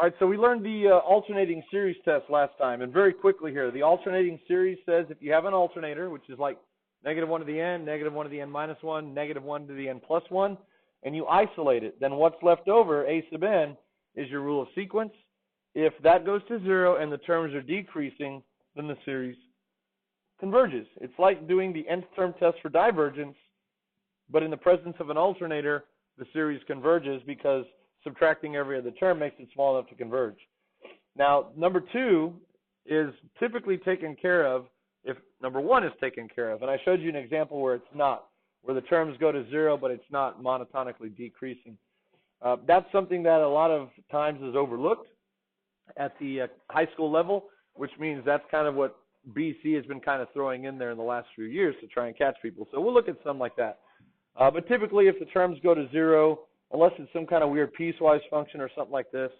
All right, so we learned the alternating series test last time, and very quickly here, the alternating series says if you have an alternator, which is like negative 1 to the n, negative 1 to the n minus 1, negative 1 to the n plus 1, and you isolate it, then what's left over, a sub n, is your rule of sequence. If that goes to 0 and the terms are decreasing, then the series converges. It's like doing the nth term test for divergence, but in the presence of an alternator, the series converges because subtracting every other term makes it small enough to converge. Now, number 2 is typically taken care of if number 1 is taken care of. And I showed you an example where it's not, where the terms go to 0, but it's not monotonically decreasing. That's something that a lot of times is overlooked at the high school level, which means that's kind of what BC has been kind of throwing in there in the last few years to try and catch people. So we'll look at some like that. But typically, if the terms go to 0, unless it's some kind of weird piecewise function or something like this,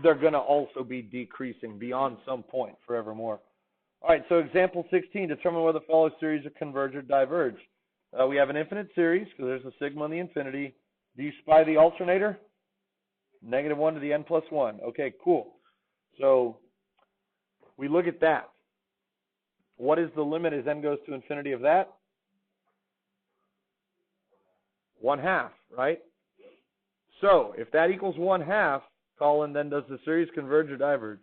they're going to also be decreasing beyond some point forevermore. All right, so example 16, determine whether the following series are converge or diverge. We have an infinite series because there's a sigma on the infinity. Do you spy the alternator? Negative 1 to the n plus 1. Okay, cool. So we look at that. What is the limit as n goes to infinity of that? 1/2, right? So if that equals 1/2, Colin, then does the series converge or diverge?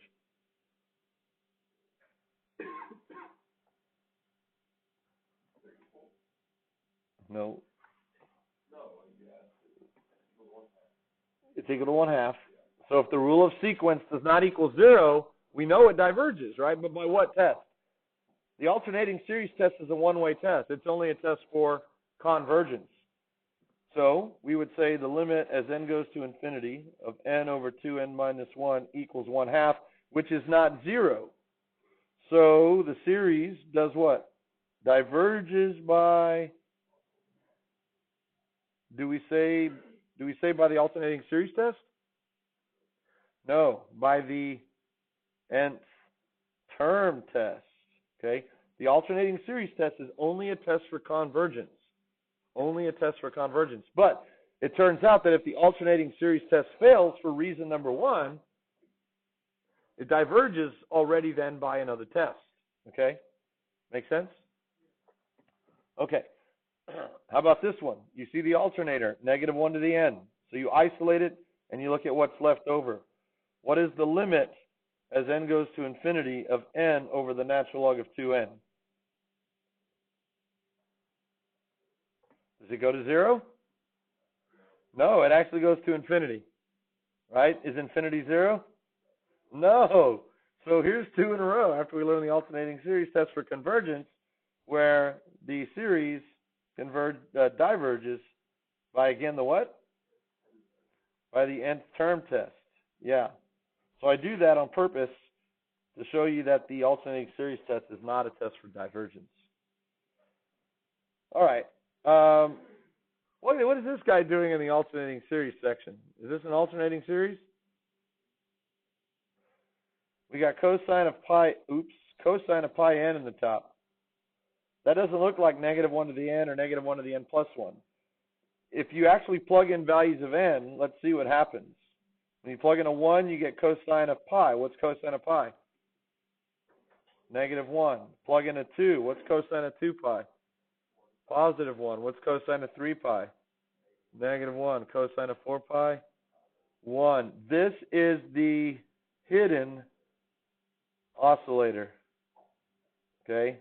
No. It's equal to 1/2. So if the rule of sequence does not equal 0, we know it diverges, right? But by what test? The alternating series test is a one-way test. It's only a test for convergence. So we would say the limit as n goes to infinity of n over 2n minus 1 equals 1/2, which is not 0. So the series does what? Diverges by, do we say by the alternating series test? No, by the nth term test. Okay? The alternating series test is only a test for convergence. Only a test for convergence. But it turns out that if the alternating series test fails for reason number 1, it diverges already then by another test. Okay? Make sense? Okay. How about this one? You see the alternator, negative 1 to the n. So you isolate it and you look at what's left over. What is the limit as n goes to infinity of n over the natural log of 2n? Does it go to 0? No, it actually goes to infinity. Right? Is infinity 0? No. So here's 2 in a row after we learn the alternating series test for convergence, where the series diverges by, again, the what? By the nth term test. Yeah. So I do that on purpose to show you that the alternating series test is not a test for divergence. All right. What is this guy doing in the alternating series section? Is this an alternating series? We got cosine of pi n in the top. That doesn't look like negative 1 to the n or negative 1 to the n plus 1. If you actually plug in values of n, let's see what happens. When you plug in a 1, you get cosine of pi. What's cosine of pi? Negative 1. Plug in a 2. What's cosine of 2 pi? Positive 1. What's cosine of 3 pi? Negative 1. Cosine of 4 pi? 1. This is the hidden oscillator. Okay?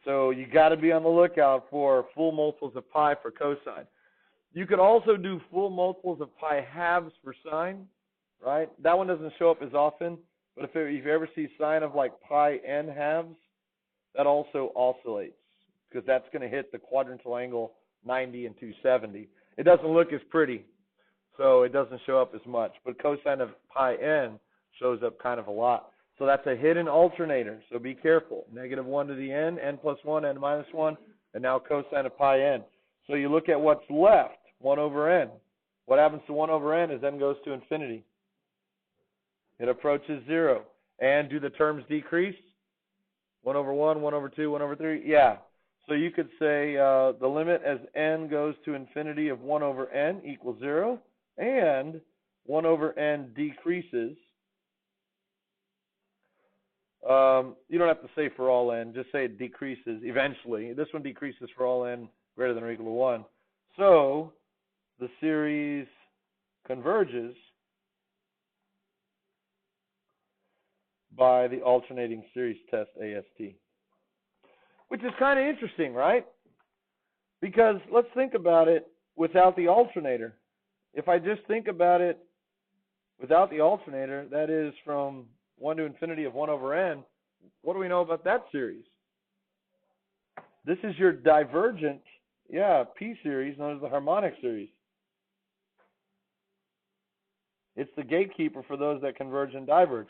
So you got to be on the lookout for full multiples of pi for cosine. You could also do full multiples of pi halves for sine, right? That one doesn't show up as often, but if you ever see sine of like pi n halves, that also oscillates because that's going to hit the quadrantal angle 90 and 270. It doesn't look as pretty, so it doesn't show up as much, but cosine of pi n shows up kind of a lot. So that's a hidden alternator, so be careful. Negative 1 to the n, n plus 1, n minus 1, and now cosine of pi n. So you look at what's left, 1 over n. What happens to 1 over n as n goes to infinity? It approaches 0. And do the terms decrease? 1 over 1, 1 over 2, 1 over 3? Yeah. So you could say the limit as n goes to infinity of 1 over n equals 0. And 1 over n decreases. You don't have to say for all n, just say it decreases eventually. This one decreases for all n greater than or equal to 1. So the series converges by the alternating series test AST. Which is kind of interesting, right? Because let's think about it without the alternator. If I just think about it without the alternator, that is from 1 to infinity of 1 over n, what do we know about that series? This is your divergent, P series, known as the harmonic series. It's the gatekeeper for those that converge and diverge.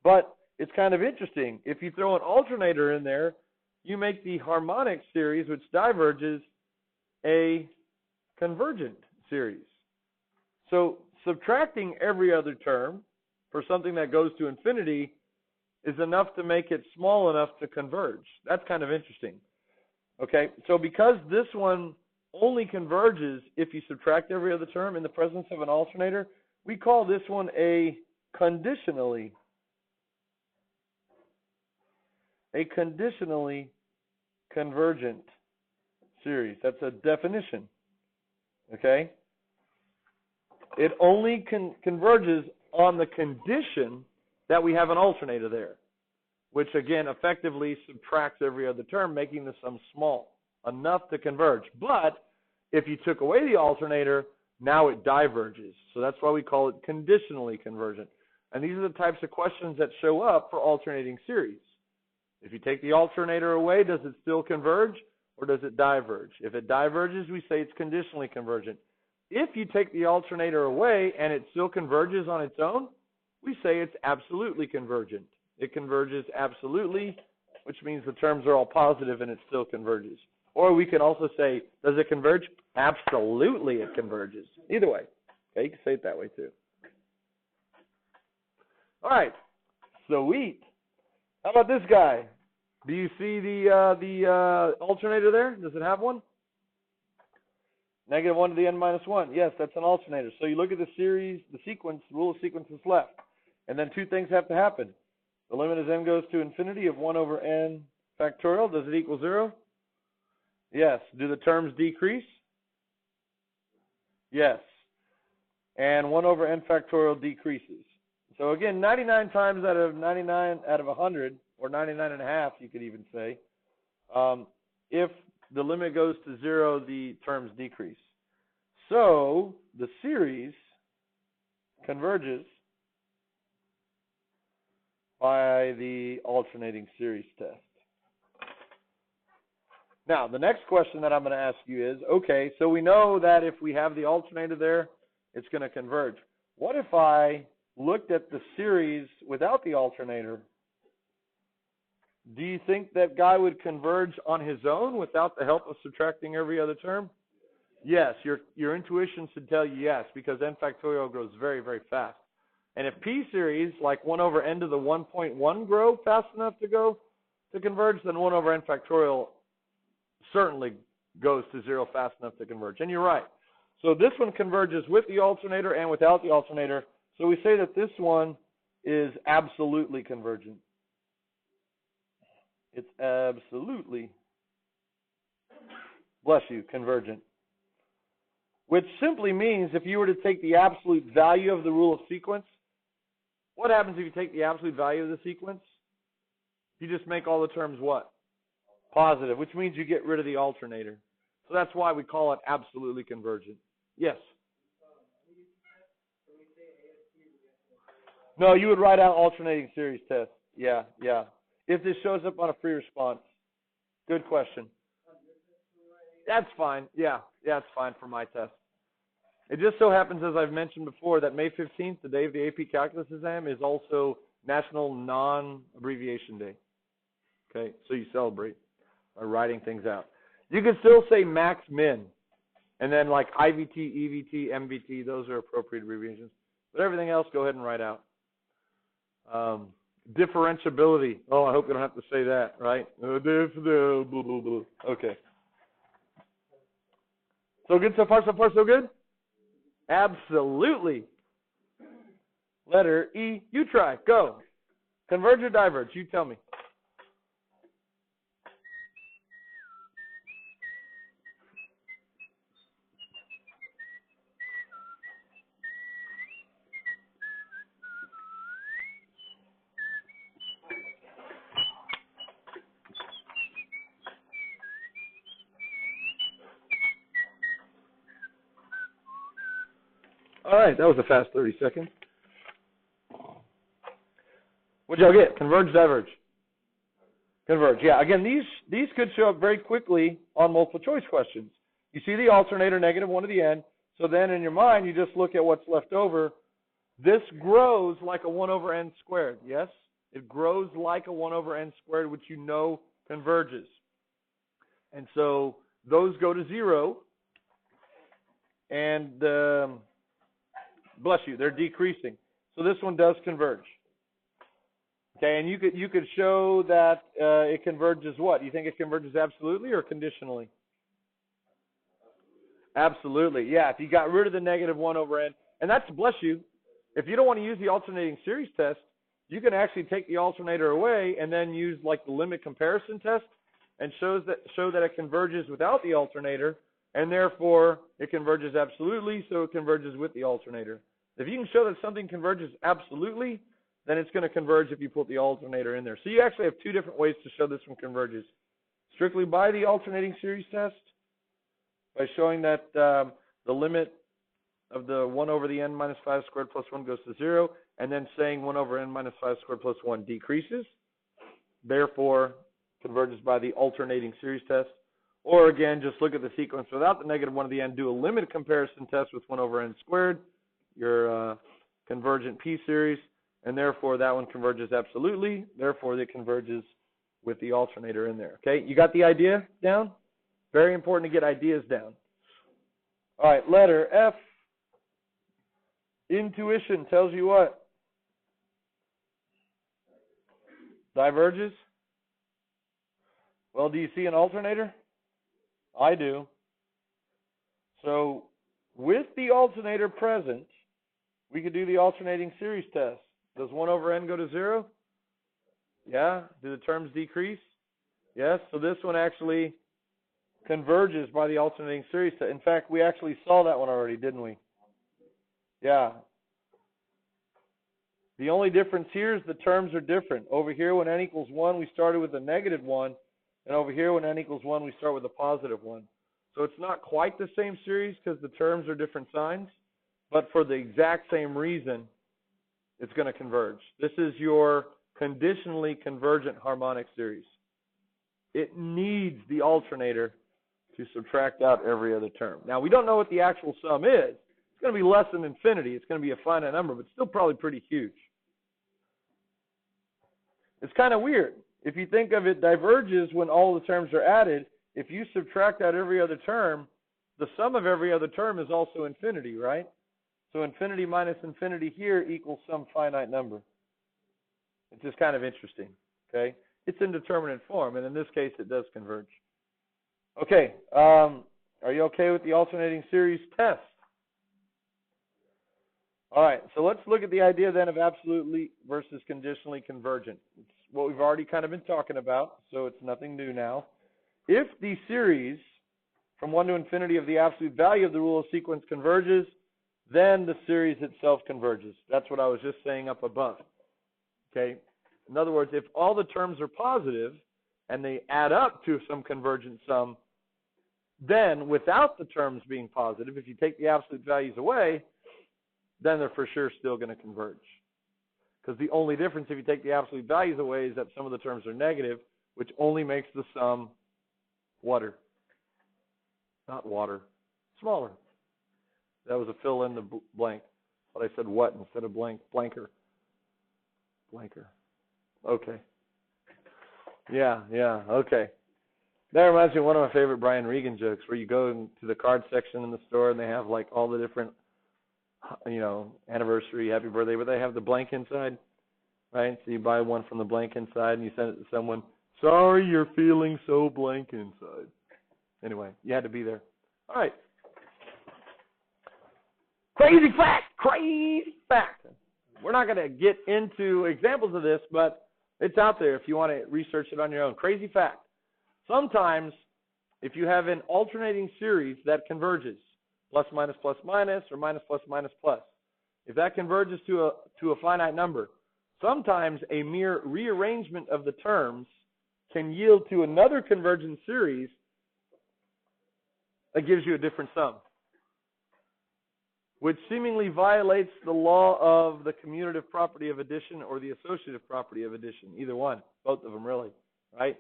But it's kind of interesting. If you throw an alternator in there, you make the harmonic series, which diverges, a convergent series. So subtracting every other term for something that goes to infinity is enough to make it small enough to converge. That's kind of interesting. Okay, so because this one only converges if you subtract every other term in the presence of an alternator, we call this one a conditionally convergent series. That's a definition. Okay? It only converges on the condition that we have an alternator there, which again effectively subtracts every other term, making the sum small, enough to converge. But if you took away the alternator, now it diverges. So that's why we call it conditionally convergent. And these are the types of questions that show up for alternating series. If you take the alternator away, does it still converge or does it diverge? If it diverges, we say it's conditionally convergent. If you take the alternator away and it still converges on its own, we say it's absolutely convergent. It converges absolutely, which means the terms are all positive and it still converges. Or we can also say, does it converge? Absolutely it converges. Either way. Okay, you can say it that way too. All right, sweet. How about this guy? Do you see the alternator there? Does it have one? Negative 1 to the n minus 1. Yes, that's an alternator. So you look at the series, the sequence, rule of sequence is left. And then two things have to happen. The limit as n goes to infinity of 1 over n factorial. Does it equal 0? Yes. Do the terms decrease? Yes. And 1 over n factorial decreases. So again, 99 times out of 99 out of 100, or 99 and a half, you could even say, if the limit goes to 0, the terms decrease. So the series converges by the alternating series test. Now, the next question that I'm going to ask you is, okay, so we know that if we have the alternator there, it's going to converge. What if I looked at the series without the alternator? Do you think that guy would converge on his own without the help of subtracting every other term? Yes, your intuition should tell you yes, because n factorial grows very, very fast. And if P series, like 1 over n to the 1.1 grow fast enough to converge, then 1 over n factorial certainly goes to 0 fast enough to converge. And you're right. So this one converges with the alternator and without the alternator. So we say that this one is absolutely convergent. It's absolutely, bless you, convergent. Which simply means if you were to take the absolute value of the rule of sequence, what happens if you take the absolute value of the sequence? You just make all the terms what? Positive, which means you get rid of the alternator. So that's why we call it absolutely convergent. Yes? No, you would write out alternating series test. Yeah. If this shows up on a free response. Good question. That's fine. Yeah, it's fine for my test. It just so happens, as I've mentioned before, that May 15th, the day of the AP Calculus exam, is also National Non-Abbreviation Day. Okay, so you celebrate by writing things out. You can still say max, min, and then like IVT, EVT, MVT, those are appropriate abbreviations. But everything else, go ahead and write out. Differentiability. Oh, I hope you don't have to say that, right? Okay. So good so far, so good? Absolutely. Letter E, you try. Go. Converge or diverge? You tell me. All right, that was a fast 30 seconds. What'd y'all get? Converge, diverge? Converge. Yeah, again, these could show up very quickly on multiple choice questions. You see the alternator, -1 to the n, so then in your mind, you just look at what's left over. This grows like a 1 over n squared, yes? It grows like a 1 over n squared, which you know converges. And so those go to 0, and bless you, they're decreasing. So this one does converge. Okay, and you could show that it converges what? You think it converges absolutely or conditionally? Absolutely, yeah. If you got rid of the -1 over n, and that's, bless you, if you don't want to use the alternating series test, you can actually take the alternator away and then use like the limit comparison test and show that it converges without the alternator, and therefore it converges absolutely, so it converges with the alternator. If you can show that something converges absolutely, then it's going to converge if you put the alternator in there. So you actually have two different ways to show this one converges. Strictly by the alternating series test, by showing that the limit of the 1 over the n minus 5 squared plus 1 goes to 0, and then saying 1 over n minus 5 squared plus 1 decreases, therefore converges by the alternating series test. Or again, just look at the sequence without the -1 of the n, do a limit comparison test with 1 over n squared, your convergent p series, and therefore that one converges absolutely, therefore it converges with the alternator in there. Okay, you got the idea down? Very important to get ideas down. All right, letter F. Intuition tells you what? Diverges? Well, do you see an alternator? I do. So with the alternator present, we could do the alternating series test. Does 1 over n go to 0? Yeah. Do the terms decrease? Yes. So this one actually converges by the alternating series test. In fact, we actually saw that one already, didn't we? Yeah. The only difference here is the terms are different. Over here, when n equals 1, we started with a -1. And over here, when n equals 1, we start with a +1. So it's not quite the same series because the terms are different signs. But for the exact same reason, it's going to converge. This is your conditionally convergent harmonic series. It needs the alternator to subtract out every other term. Now, we don't know what the actual sum is. It's going to be less than infinity. It's going to be a finite number, but still probably pretty huge. It's kind of weird. If you think of it, diverges when all the terms are added. If you subtract out every other term, the sum of every other term is also infinity, right? So infinity minus infinity here equals some finite number. It's just kind of interesting, okay? It's in determinate form, and in this case, it does converge. Okay, are you okay with the alternating series test? All right, so let's look at the idea then of absolutely versus conditionally convergent. It's what we've already kind of been talking about, so it's nothing new now. If the series from 1 to infinity of the absolute value of the rule of sequence converges, then the series itself converges. That's what I was just saying up above. Okay? In other words, if all the terms are positive and they add up to some convergent sum, then without the terms being positive, if you take the absolute values away, then they're for sure still going to converge. Because the only difference if you take the absolute values away is that some of the terms are negative, which only makes the sum water. Not water. Smaller. That was a fill in the blank. But I said what instead of blank. Blanker. Blanker. Okay. Yeah, okay. That reminds me of one of my favorite Brian Regan jokes where you go to the card section in the store and they have like all the different, anniversary, happy birthday, but they have the blank inside, right? So you buy one from the blank inside and you send it to someone. Sorry you're feeling so blank inside. Anyway, you had to be there. All right. Crazy fact. We're not going to get into examples of this, but it's out there if you want to research it on your own. Crazy fact. Sometimes, if you have an alternating series that converges, plus minus plus minus, or minus plus minus plus, if that converges to a finite number, sometimes a mere rearrangement of the terms can yield to another convergent series that gives you a different sum, which seemingly violates the law of the commutative property of addition or the associative property of addition. Either one, both of them really, right?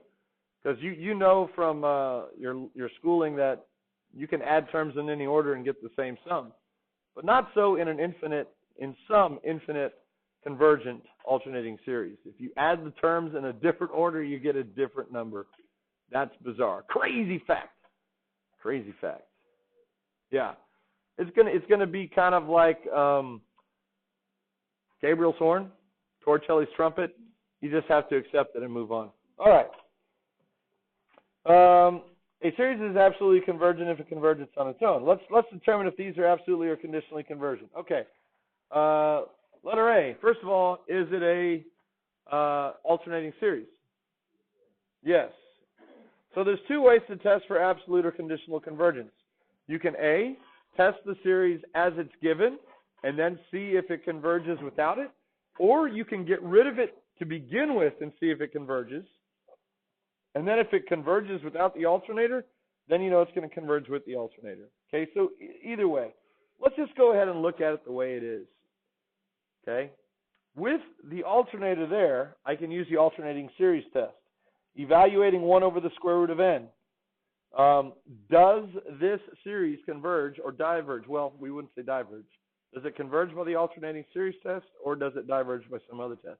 Because you know from your schooling that you can add terms in any order and get the same sum, but not so in some infinite convergent alternating series. If you add the terms in a different order, you get a different number. That's bizarre. Crazy fact. Crazy fact. Yeah. It's gonna be kind of like Gabriel's horn, Torricelli's trumpet. You just have to accept it and move on. All right. A series is absolutely convergent if it converges on its own. Let's determine if these are absolutely or conditionally convergent. Okay. Letter A. First of all, is it a alternating series? Yes. So there's two ways to test for absolute or conditional convergence. You can A, test the series as it's given and then see if it converges without it, or you can get rid of it to begin with and see if it converges. And then if it converges without the alternator, then you know it's going to converge with the alternator. Okay, so either way, let's just go ahead and look at it the way it is. Okay, with the alternator there, I can use the alternating series test. Evaluating 1 over the square root of n. Does this series converge or diverge? Well, we wouldn't say diverge. Does it converge by the alternating series test, or does it diverge by some other test?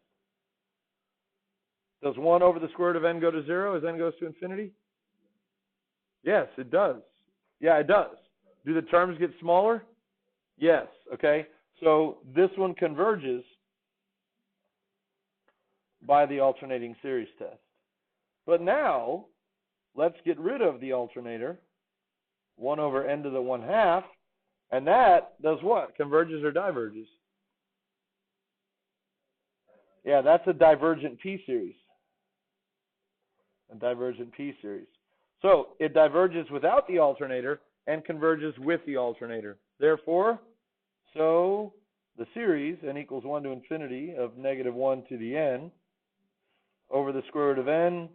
Does 1 over the square root of n go to 0 as n goes to infinity? Yes, it does. Yeah, it does. Do the terms get smaller? Yes. Okay. So this one converges by the alternating series test. But now, let's get rid of the alternator, 1 over n to the 1/2, and that does what? Converges or diverges? Yeah, that's a divergent p-series. A divergent p-series. So it diverges without the alternator and converges with the alternator. Therefore, so the series, n equals 1 to infinity of negative 1 to the n over the square root of n,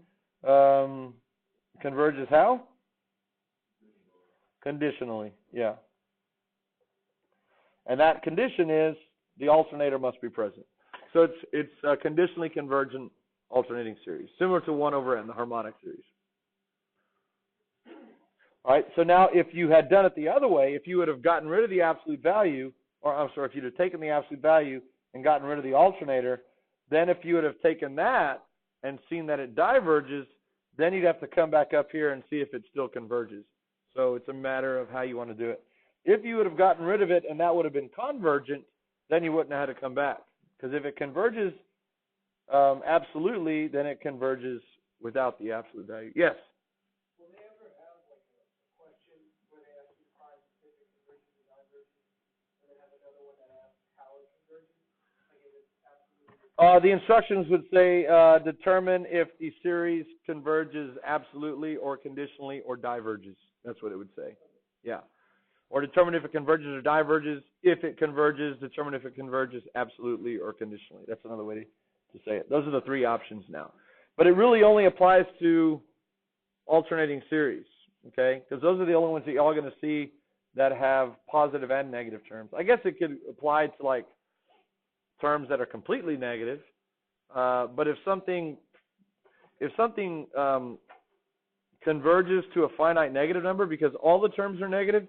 converges how? Conditionally, yeah. And that condition is the alternator must be present. So it's a conditionally convergent alternating series, similar to 1 over n, the harmonic series. All right, so now if you had done it the other way, if you would have gotten rid of the absolute value, or I'm sorry, if you'd have taken the absolute value and gotten rid of the alternator, then if you would have taken that and seen that it diverges, then you'd have to come back up here and see if it still converges. So it's a matter of how you want to do it. If you would have gotten rid of it and that would have been convergent, then you wouldn't have had to come back. Because if it converges absolutely, then it converges without the absolute value. Yes? Will they ever have like a question where they ask you to find if it converges or diverges, and then have another one that asks how it converges? Like if it's absolutely. The instructions would say determine if the series converges absolutely or conditionally or diverges. That's what it would say. Yeah. Or determine if it converges or diverges. If it converges, determine if it converges absolutely or conditionally. That's another way to say it. Those are the three options now. But it really only applies to alternating series, okay? Because those are the only ones that you're all going to see that have positive and negative terms. I guess it could apply to like terms that are completely negative. But if something converges to a finite negative number because all the terms are negative,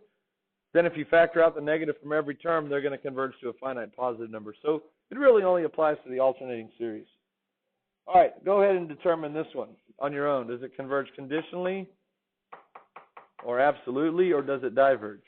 then if you factor out the negative from every term, they're going to converge to a finite positive number. So it really only applies to the alternating series. All right, go ahead and determine this one on your own. Does it converge conditionally or absolutely, or does it diverge?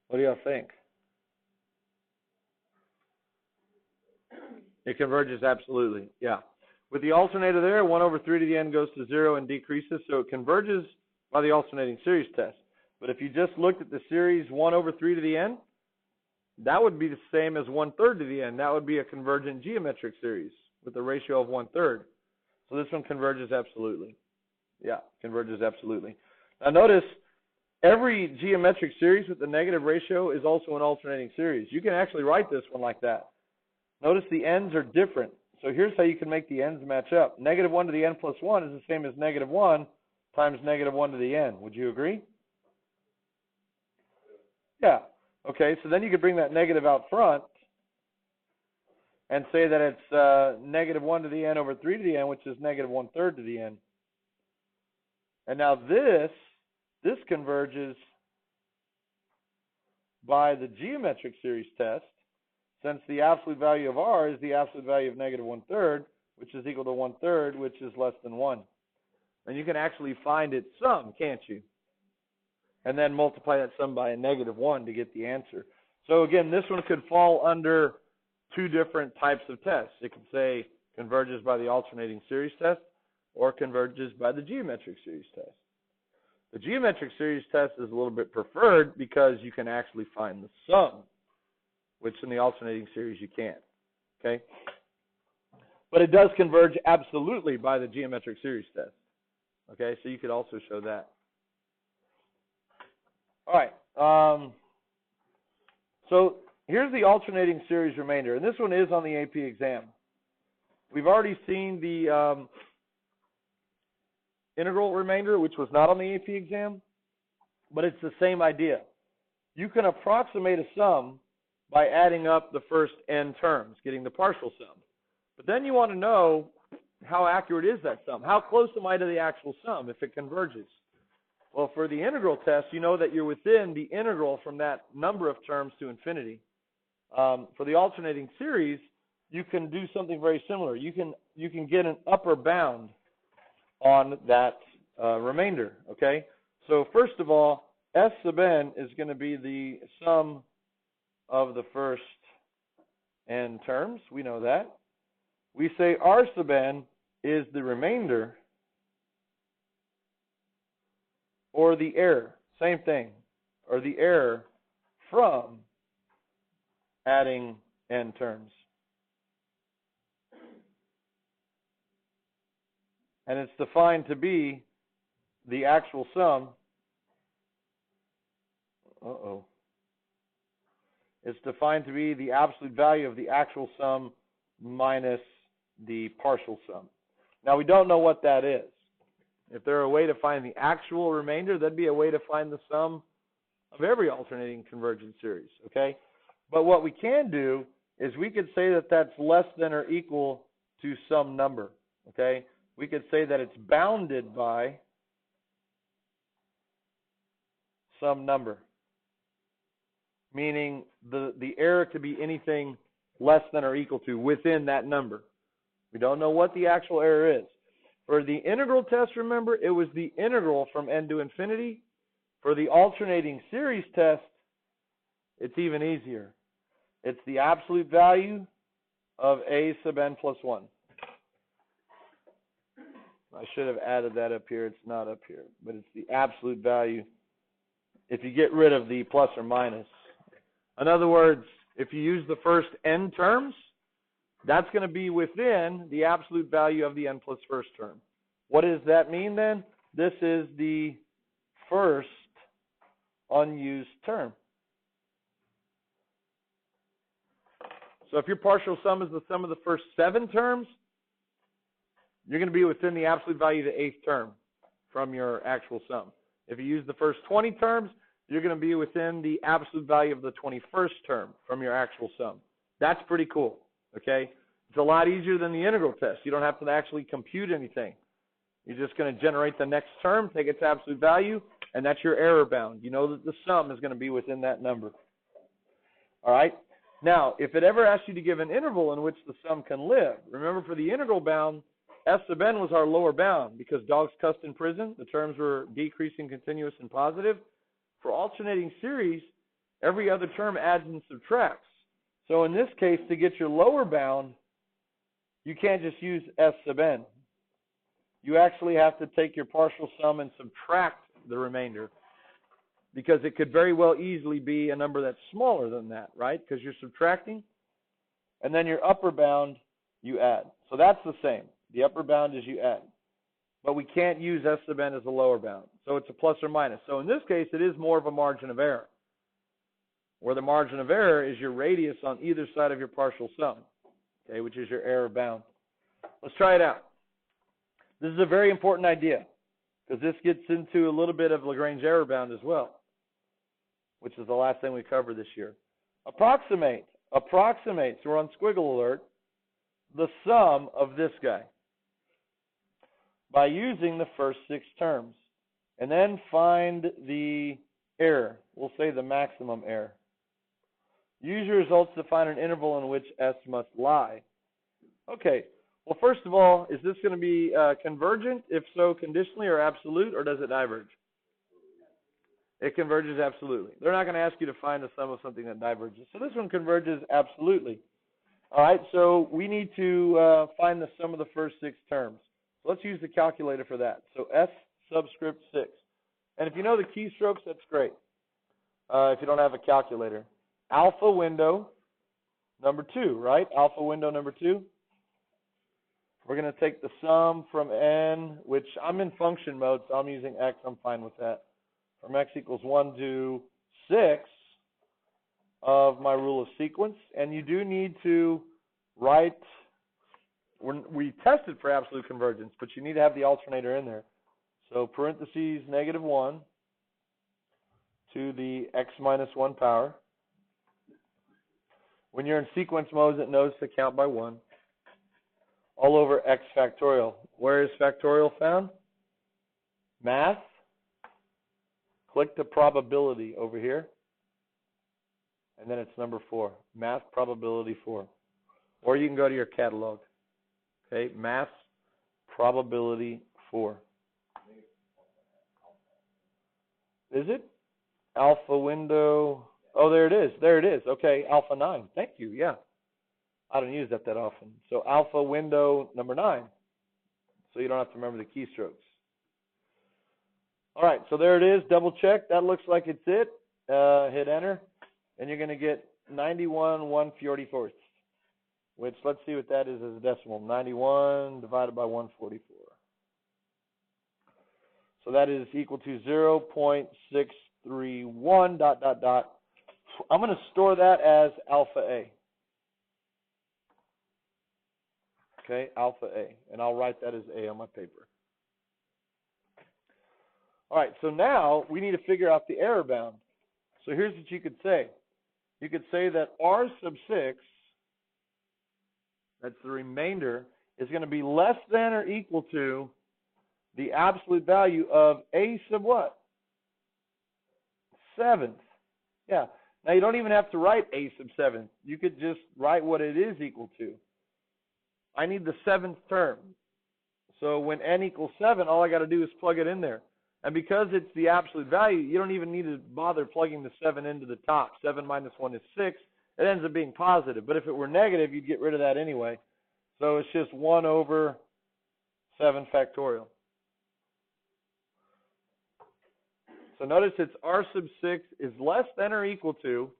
What do y'all think? It converges absolutely, yeah. With the alternator there, 1 over 3 to the n goes to 0 and decreases, so it converges by the alternating series test. But if you just looked at the series 1 over 3 to the n, that would be the same as 1/3 to the n. That would be a convergent geometric series with a ratio of 1/3. So this one converges absolutely. Yeah, converges absolutely. Now notice, every geometric series with the negative ratio is also an alternating series. You can actually write this one like that. Notice the n's are different. So here's how you can make the n's match up. -1 to the n plus 1 is the same as -1 times -1 to the n. Would you agree? Yeah. Okay, so then you could bring that negative out front and say that it's -1 to the n over 3 to the n, which is -1/3 to the n. And now this converges by the geometric series test, since the absolute value of r is the absolute value of -1/3, which is equal to 1/3, which is less than 1. And you can actually find its sum, can't you? And then multiply that sum by a -1 to get the answer. So again, this one could fall under two different types of tests. It could say converges by the alternating series test or converges by the geometric series test. The geometric series test is a little bit preferred because you can actually find the sum, which in the alternating series you can't. Okay? But it does converge absolutely by the geometric series test. Okay, so you could also show that. All right. So here's the alternating series remainder, and this one is on the AP exam. We've already seen the integral remainder, which was not on the AP exam, but it's the same idea. You can approximate a sum by adding up the first n terms, getting the partial sum. But then you want to know, how accurate is that sum? How close am I to the actual sum if it converges? Well, for the integral test, you know that you're within the integral from that number of terms to infinity. For the alternating series, you can do something very similar. You can get an upper bound on that remainder, okay? So first of all, S sub n is going to be the sum of the first n terms. We know that. We say R sub n is the remainder or the error, same thing, or the error from adding n terms. And it's defined to be the actual sum. It's defined to be the absolute value of the actual sum minus the partial sum. Now, we don't know what that is. If there were a way to find the actual remainder, that'd be a way to find the sum of every alternating convergent series, okay? But what we can do is we could say that that's less than or equal to some number, okay? We could say that it's bounded by some number, meaning the error could be anything less than or equal to within that number. We don't know what the actual error is. For the integral test, remember, it was the integral from n to infinity. For the alternating series test, it's even easier. It's the absolute value of a sub n plus 1. I should have added that up here. It's not up here. But it's the absolute value if you get rid of the plus or minus. In other words, if you use the first n terms, that's going to be within the absolute value of the n plus first term. What does that mean then? This is the first unused term. So if your partial sum is the sum of the first 7 terms, you're going to be within the absolute value of the 8th term from your actual sum. If you use the first 20 terms, you're going to be within the absolute value of the 21st term from your actual sum. That's pretty cool, okay? It's a lot easier than the integral test. You don't have to actually compute anything. You're just going to generate the next term, take its absolute value, and that's your error bound. You know that the sum is going to be within that number. All right? Now, if it ever asks you to give an interval in which the sum can live, remember for the integral bound, S sub n was our lower bound because dogs cussed in prison. The terms were decreasing, continuous, and positive. For alternating series, Every other term adds and subtracts. So in this case, to get your lower bound, you can't just use S sub n. You actually have to take your partial sum and subtract the remainder, because it could very well easily be a number that's smaller than that, right? Because you're subtracting, and then your upper bound, you add. So that's the same. The upper bound is you add. But we can't use S sub n as a lower bound. So it's a plus or minus. So in this case, it is more of a margin of error, where the margin of error is your radius on either side of your partial sum, okay, which is your error bound. Let's try it out. This is a very important idea, because this gets into a little bit of Lagrange error bound as well, which is the last thing we cover this year. Approximate, so we're on squiggle alert, the sum of this guy by using the first 6 terms, and then find the error. We'll say the maximum error. Use your results to find an interval in which S must lie. Okay, well, first of all, is this going to be convergent? If so, conditionally or absolute, or does it diverge? It converges absolutely. They're not going to ask you to find the sum of something that diverges. So this one converges absolutely. All right, so we need to find the sum of the first 6 terms. So let's use the calculator for that. So S subscript 6. And if you know the keystrokes, that's great. If you don't have a calculator. Alpha window number 2, right? Alpha window number 2. We're going to take the sum from n, which I'm in function mode, so I'm using x. I'm fine with that. From x equals 1 to 6 of my rule of sequence. And you do need to write, we tested for absolute convergence, but you need to have the alternator in there. So parentheses -1 to the x minus 1 power. When you're in sequence mode, it knows to count by 1. All over x factorial. Where is factorial found? Math. Click the probability over here. And then it's number 4. Math probability 4. Or you can go to your catalog. Okay, math probability 4. Is it? Alpha window. Oh, there it is. There it is. Okay, alpha 9. Thank you. Yeah. I don't use that often. So alpha window number 9. So you don't have to remember the keystrokes. All right, so there it is. Double check. That looks like it's it. Hit enter. And you're going to get 91 1/44, which let's see what that is as a decimal. 91 divided by 144. So that is equal to 0.631 ... I'm going to store that as alpha A. Okay, alpha A. And I'll write that as A on my paper. All right, so now we need to figure out the error bound. So here's what you could say. You could say that R sub 6, that's the remainder, is going to be less than or equal to the absolute value of A sub what? 7th. Yeah. Now you don't even have to write A sub 7th. You could just write what it is equal to. I need the 7th term. So when n equals 7, all I got to do is plug it in there. And because it's the absolute value, you don't even need to bother plugging the 7 into the top. 7 minus 1 is 6. It ends up being positive. But if it were negative, you'd get rid of that anyway. So it's just 1 over 7 factorial. So notice it's R sub 6 is less than or equal to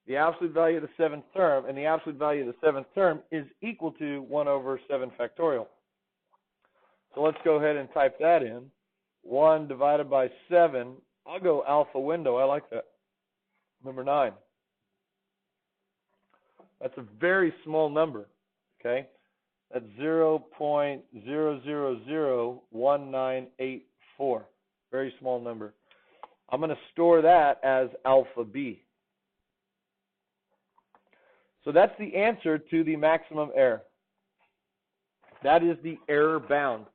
the absolute value of the 7th term, and the absolute value of the 7th term is equal to 1 over 7 factorial. So let's go ahead and type that in. 1 divided by 7. I'll go alpha window. I like that. Number 9. That's a very small number. Okay? That's 0.0001984. Very small number. I'm going to store that as alpha B. So that's the answer to the maximum error. That is the error bound.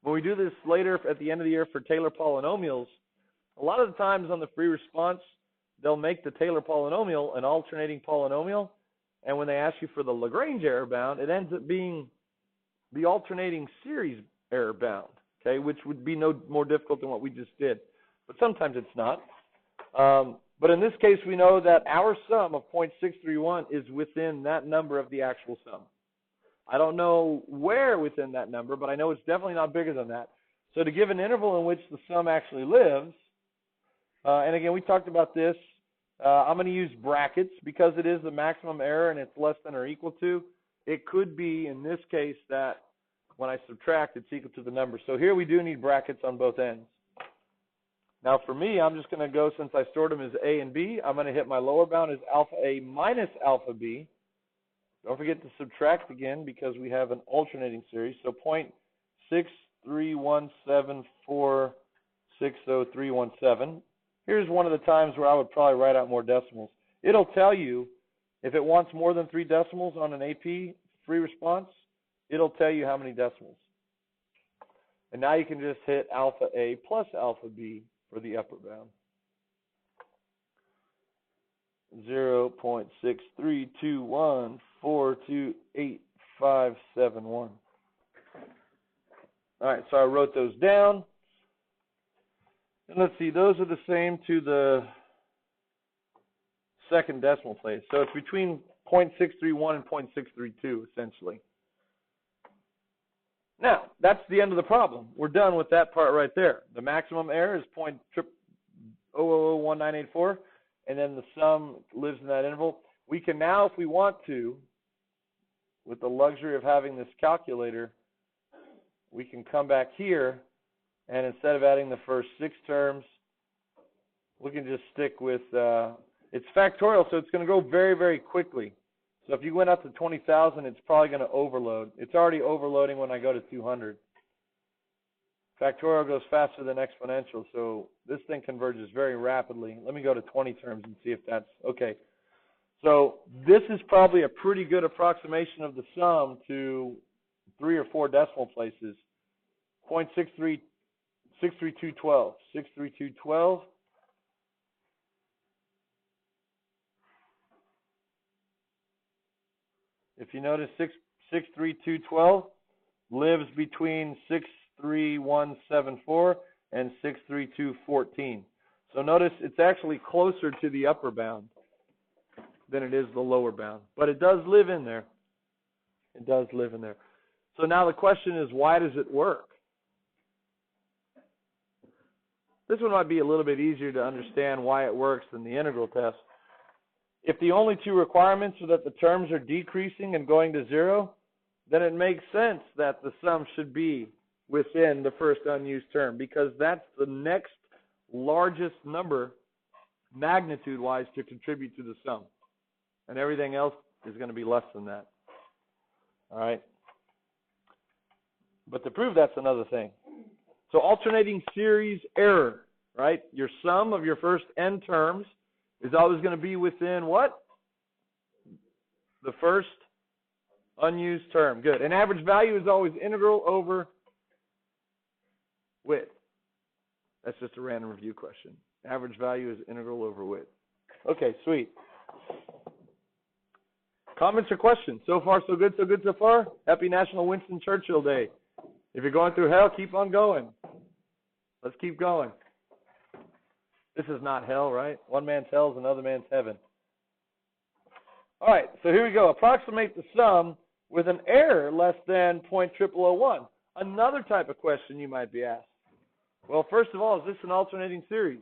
When we do this later at the end of the year for Taylor polynomials, a lot of the times on the free response, they'll make the Taylor polynomial an alternating polynomial. And when they ask you for the Lagrange error bound, it ends up being the alternating series error bound, okay, which would be no more difficult than what we just did. But sometimes it's not. But in this case, we know that our sum of 0.631 is within that number of the actual sum. I don't know where within that number, but I know it's definitely not bigger than that. So to give an interval in which the sum actually lives, and again, we talked about this, I'm going to use brackets because it is the maximum error and it's less than or equal to. It could be, in this case, that when I subtract, it's equal to the number. So here we do need brackets on both ends. Now for me, I'm just going to go, since I stored them as A and B, I'm going to hit my lower bound as alpha A minus alpha B. Don't forget to subtract again because we have an alternating series. So 0.6317460,317. Here's one of the times where I would probably write out more decimals. It'll tell you if it wants more than 3 decimals on an AP free response, it'll tell you how many decimals. And now you can just hit alpha A plus alpha B for the upper bound. 0.6321428571. All right, so I wrote those down. And let's see, those are the same to the second decimal place. So it's between 0.631 and 0.632, essentially. Now, that's the end of the problem. We're done with that part right there. The maximum error is 0.0001984. And then the sum lives in that interval. We can now, if we want to, with the luxury of having this calculator, we can come back here, and instead of adding the first 6 terms, we can just stick with, it's factorial, so it's going to go very, very quickly. So if you went up to 20,000, it's probably going to overload. It's already overloading when I go to 200. Factorial goes faster than exponential, so this thing converges very rapidly. Let me go to 20 terms and see if that's okay. So this is probably a pretty good approximation of the sum to 3 or 4 decimal places. 0.63212. 63212. If you notice, 63212 lives between 63174 and 63214. So notice it's actually closer to the upper bound than it is the lower bound. But it does live in there. It does live in there. So now the question is, why does it work? This one might be a little bit easier to understand why it works than the integral test. If the only 2 requirements are that the terms are decreasing and going to 0, then it makes sense that the sum should be within the first unused term, because that's the next largest number magnitude-wise to contribute to the sum. And everything else is going to be less than that. All right? But to prove that's another thing. So alternating series error, right? Your sum of your first n terms is always going to be within what? The first unused term. Good. And average value is always integral over width. That's just a random review question. Average value is integral over width. Okay, sweet. Comments or questions? So far, so good so far? Happy National Winston Churchill Day. If you're going through hell, keep on going. Let's keep going. This is not hell, right? One man's hell is another man's heaven. All right, so here we go. Approximate the sum with an error less than 0.0001. Another type of question you might be asked. Well, first of all, is this an alternating series?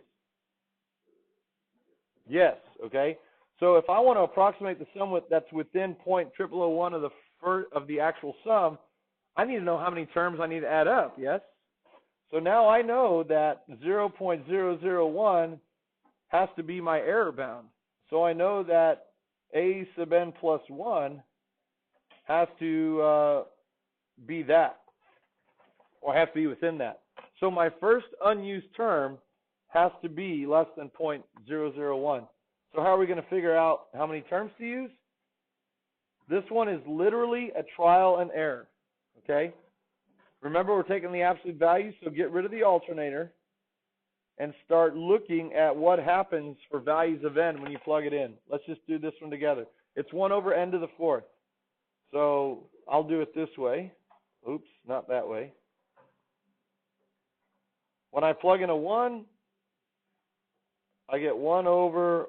Yes, okay. So if I want to approximate the sum that's within 0.0001 of the actual sum, I need to know how many terms I need to add up, yes? So now I know that 0.001 has to be my error bound. So I know that a sub n plus 1 has to be that, or has to be within that. So my first unused term has to be less than 0.001. So how are we going to figure out how many terms to use? This one is literally a trial and error, okay? Remember, we're taking the absolute value, so get rid of the alternator and start looking at what happens for values of n when you plug it in. Let's just do this one together. It's 1 over n to the 4th. So I'll do it this way. Oops, not that way. When I plug in a 1, I get 1 over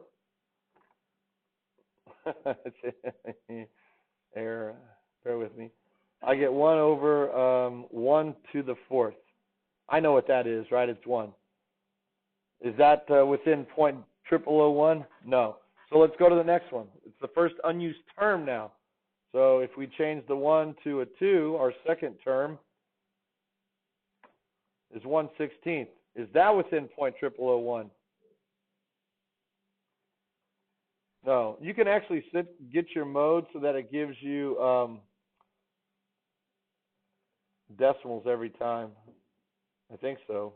error, bear with me. I get 1 over 1 to the 4th. I know what that is, right? It's 1. Is that within .0001? No. So let's go to the next one. It's the first unused term now. So if we change the 1 to a 2, our second term is 1/16. Is that within .0001? No. You can actually get your mode so that it gives you decimals every time. I think so.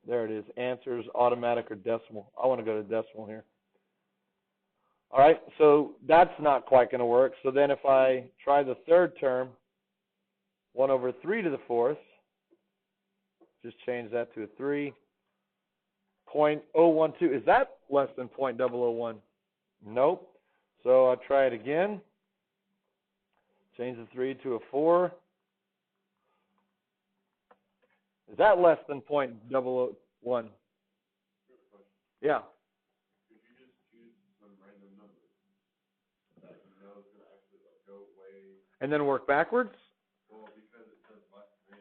There it is. Answers, automatic, or decimal. I want to go to decimal here. All right, so that's not quite going to work. So then if I try the third term, 1 over 3 to the 4th, just change that to a 3. .012, is that less than .001? Nope. So I'll try it again. Change the 3 to a 4. Is that less than .001? Yeah. And then work backwards? Well, because it says less than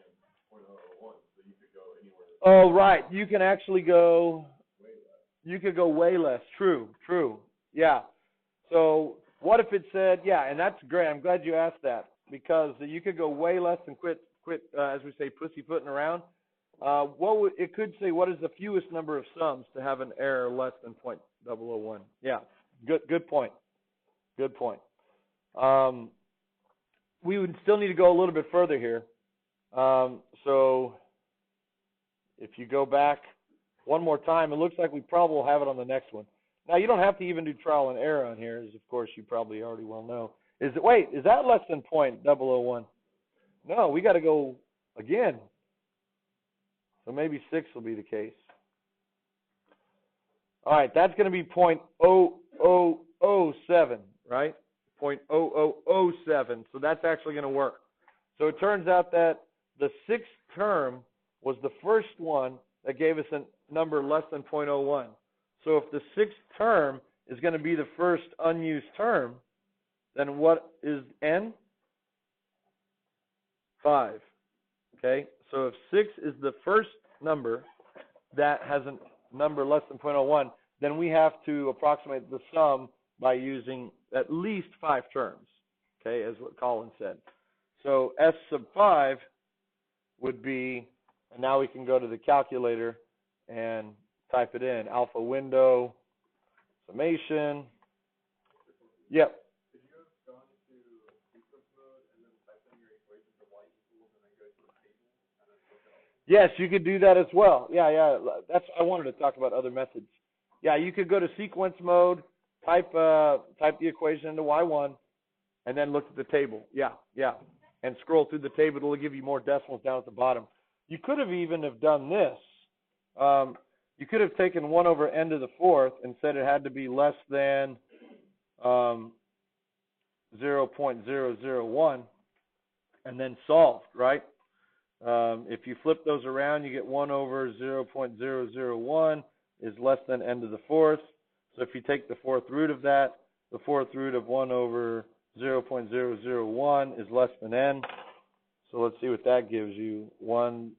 .001, so you could go anywhere. Oh, right. You can actually go way less. You could go way less. True. Yeah. So what if it said, yeah, and that's great. I'm glad you asked that, because you could go way less and quit as we say, pussyfooting around. It could say, what is the fewest number of sums to have an error less than .001? Yeah. Good point. Good point. We would still need to go a little bit further here. So if you go back one more time, it looks like we probably will have it on the next one. Now, you don't have to even do trial and error on here, as of course you probably already well know. Is that less than .001? No, we got to go again. So maybe 6 will be the case. All right, that's going to be .0007, right? .0007. So that's actually going to work. So it turns out that the 6th term was the first one that gave us a number less than .01. So if the 6th term is going to be the first unused term, then what is n? 5. Okay? So if 6 is the first number that has a number less than .01, then we have to approximate the sum by using at least 5 terms, okay, as what Colin said. So S sub 5 would be, and now we can go to the calculator and type it in, alpha window, summation. Yep. Could you have gone to sequence mode and then type in your equation for y equals and then go to the table and then look at all? Yes, you could do that as well. Yeah. I wanted to talk about other methods. Yeah, you could go to sequence mode, type the equation into y1, and then look at the table. Yeah, and scroll through the table. It'll give you more decimals down at the bottom. You could have even have done this. You could have taken 1 over n to the 4th and said it had to be less than 0.001, and then solved, right? If you flip those around, you get 1 over 0.001 is less than n to the 4th. So if you take the 4th root of that, the 4th root of 1 over 0.001 is less than n. So let's see what that gives you. 1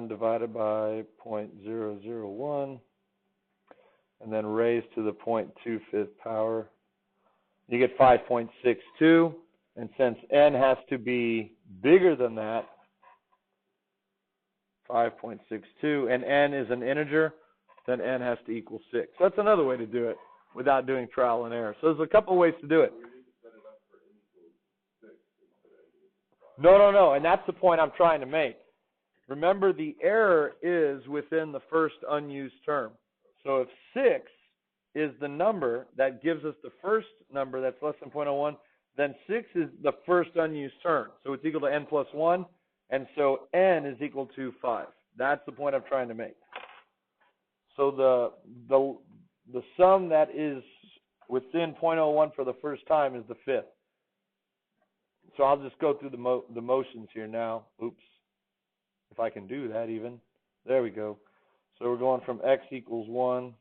divided by 0.001, and then raised to the 0.25 power. You get 5.62, and since n has to be bigger than that, 5.62, and n is an integer, then n has to equal 6. So that's another way to do it without doing trial and error. So there's a couple of ways to do it. No, and that's the point I'm trying to make. Remember, the error is within the first unused term. So if 6 is the number that gives us the first number that's less than .01, then 6 is the first unused term. So it's equal to n plus 1, and so n is equal to 5. That's the point I'm trying to make. So the sum that is within .01 for the first time is the 5th. So I'll just go through the motions here now. Oops. If I can do that even. There we go. So we're going from x equals 1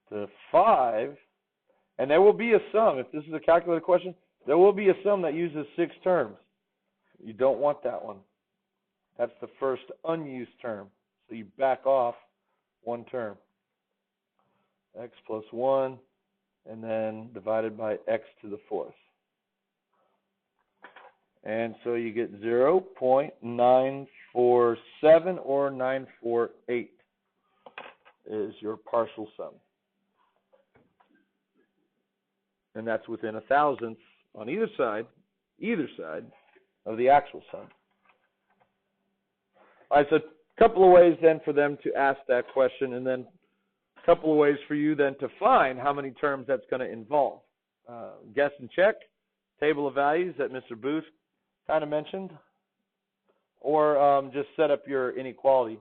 to 5. And there will be a sum. If this is a calculated question, there will be a sum that uses 6 terms. You don't want that one. That's the first unused term. So you back off 1 term. X plus 1, and then divided by x to the 4th. And so you get 0.947 or 948 is your partial sum. And that's within 1,000th on either side of the actual sum. All right, so a couple of ways then for them to ask that question, and then a couple of ways for you then to find how many terms that's going to involve. Guess and check, table of values that Mr. Booth kind of mentioned, or just set up your inequality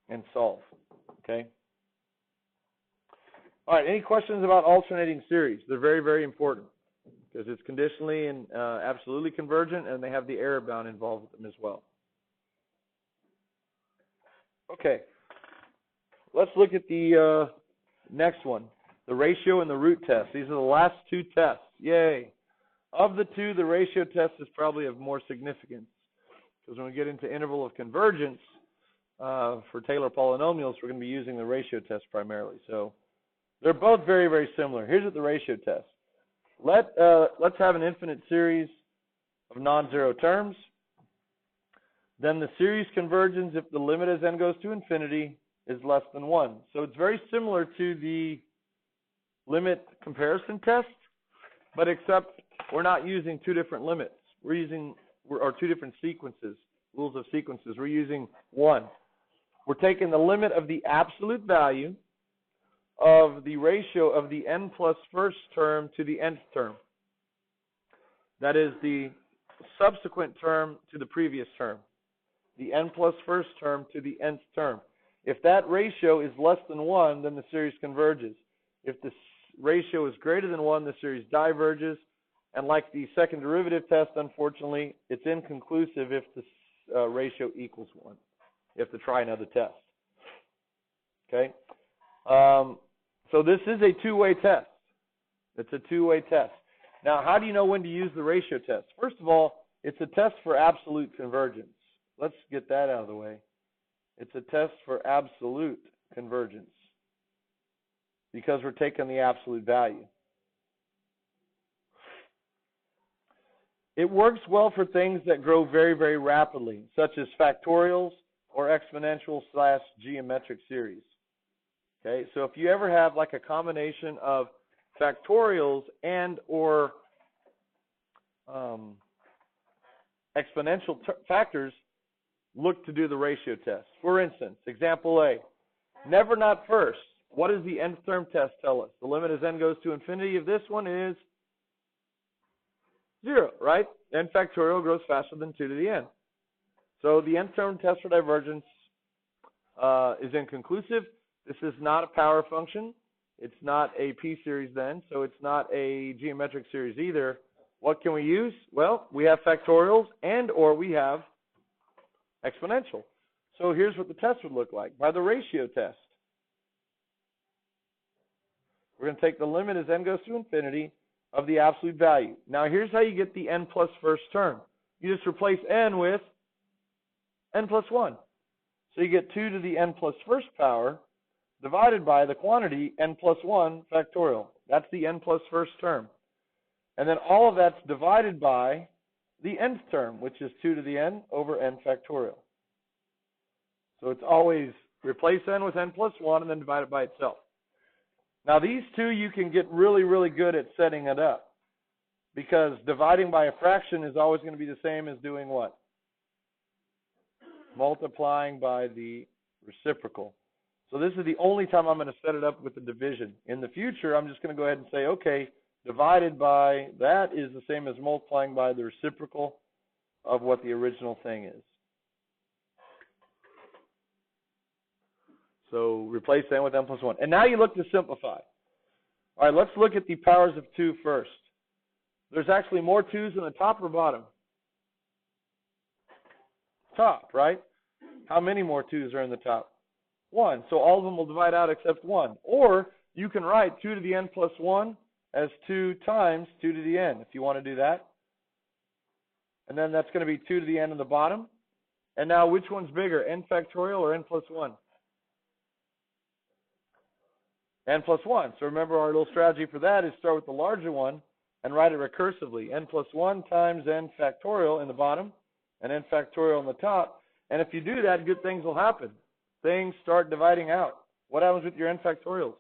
and solve, okay? All right, any questions about alternating series? They're very, very important because it's conditionally and absolutely convergent, and they have the error bound involved with them as well. Okay, let's look at the next one, the ratio and the root test. These are the last 2 tests. Yay. Of the 2, the ratio test is probably of more significance because when we get into interval of convergence for Taylor polynomials, we're going to be using the ratio test primarily. So they're both very, very similar. Here's what the ratio test. Let's have an infinite series of non-zero terms. Then the series converges if the limit as n goes to infinity is less than 1. So it's very similar to the limit comparison test, but except we're not using 2 different limits. We're using, or 2 different sequences, rules of sequences. We're using 1. We're taking the limit of the absolute value of the ratio of the n plus first term to the nth term. That is the subsequent term to the previous term. The n plus first term to the nth term. If that ratio is less than 1, then the series converges. If the ratio is greater than 1, the series diverges. And like the second derivative test, unfortunately, it's inconclusive if the ratio equals 1. You have to try another test. Okay? So this is a 2-way test. It's a 2-way test. Now, how do you know when to use the ratio test? First of all, it's a test for absolute convergence. Let's get that out of the way. It's a test for absolute convergence because we're taking the absolute value. It works well for things that grow very, very rapidly, such as factorials or exponential / geometric series. Okay, so if you ever have like a combination of factorials and or exponential factors, look to do the ratio test. For instance, example A, never not first. What does the nth term test tell us? The limit as n goes to infinity of this one is 0, right? N factorial grows faster than 2 to the n. So the nth term test for divergence is inconclusive. This is not a power function. It's not a p-series then, so it's not a geometric series either. What can we use? Well, we have factorials and or we have exponential. So here's what the test would look like. By the ratio test, we're going to take the limit as n goes to infinity of the absolute value. Now here's how you get the n plus first term. You just replace n with n plus 1. So you get 2 to the n plus first power divided by the quantity n plus 1 factorial. That's the n plus first term. And then all of that's divided by the nth term, which is 2 to the n over n factorial. So it's always replace n with n plus 1 and then divide it by itself. Now these two you can get really, really good at setting it up because dividing by a fraction is always going to be the same as doing what? Multiplying by the reciprocal. So this is the only time I'm going to set it up with the division. In the future, I'm just going to go ahead and say, okay, divided by that is the same as multiplying by the reciprocal of what the original thing is. So replace n with n plus 1. And now you look to simplify. All right, let's look at the powers of 2 first. There's actually more 2's in the top or bottom? Top, right? How many more 2's are in the top? 1. So all of them will divide out except 1. Or you can write 2 to the n plus 1 as 2 times 2 to the n if you want to do that. And then that's going to be 2 to the n in the bottom. And now which one's bigger, n factorial or n plus 1? N plus 1. So remember our little strategy for that is start with the larger one and write it recursively. N plus 1 times n factorial in the bottom and n factorial in the top. And if you do that, good things will happen. Things start dividing out. What happens with your n factorials?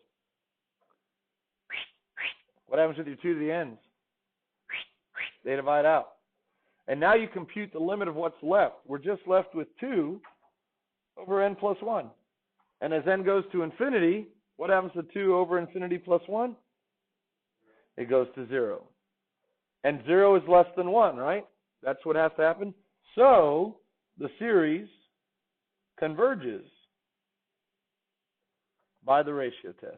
What happens with your 2 to the n's? They divide out. And now you compute the limit of what's left. We're just left with 2 over n plus 1. And as n goes to infinity, what happens to 2 over infinity plus 1? It goes to 0. And 0 is less than 1, right? That's what has to happen. So the series converges by the ratio test.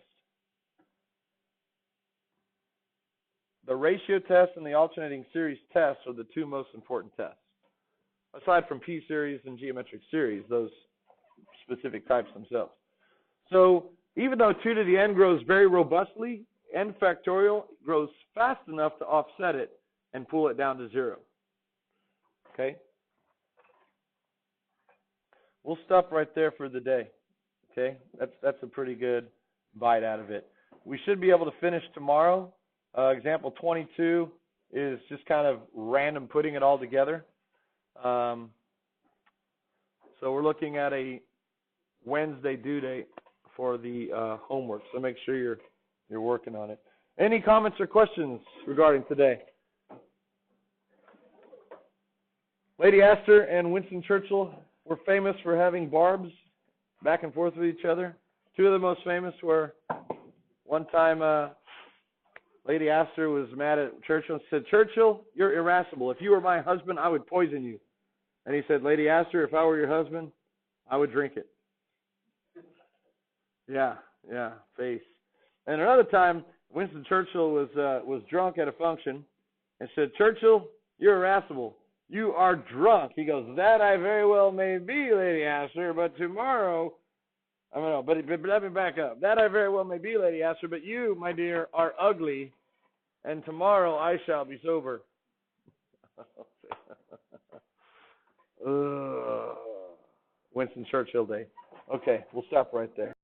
The ratio test and the alternating series test are the two most important tests. Aside from p-series and geometric series, those specific types themselves. So even though 2 to the n grows very robustly, n factorial grows fast enough to offset it and pull it down to 0. Okay? We'll stop right there for the day. Okay? That's a pretty good bite out of it. We should be able to finish tomorrow. Example 22 is just kind of random putting it all together. So we're looking at a Wednesday due date for the homework. So make sure you're working on it. Any comments or questions regarding today? Lady Astor and Winston Churchill were famous for having barbs back and forth with each other. Two of the most famous were one time Lady Astor was mad at Churchill and said, "Churchill, you're irascible. If you were my husband, I would poison you." And he said, "Lady Astor, if I were your husband, I would drink it." Yeah, face. And another time, Winston Churchill was drunk at a function and said, "Churchill, you're irascible. You are drunk." He goes, "That I very well may be, Lady Astor, but tomorrow," I don't know, but let me back up. "That I very well may be, Lady Astor, but you, my dear, are ugly, and tomorrow I shall be sober." Winston Churchill Day. Okay, we'll stop right there.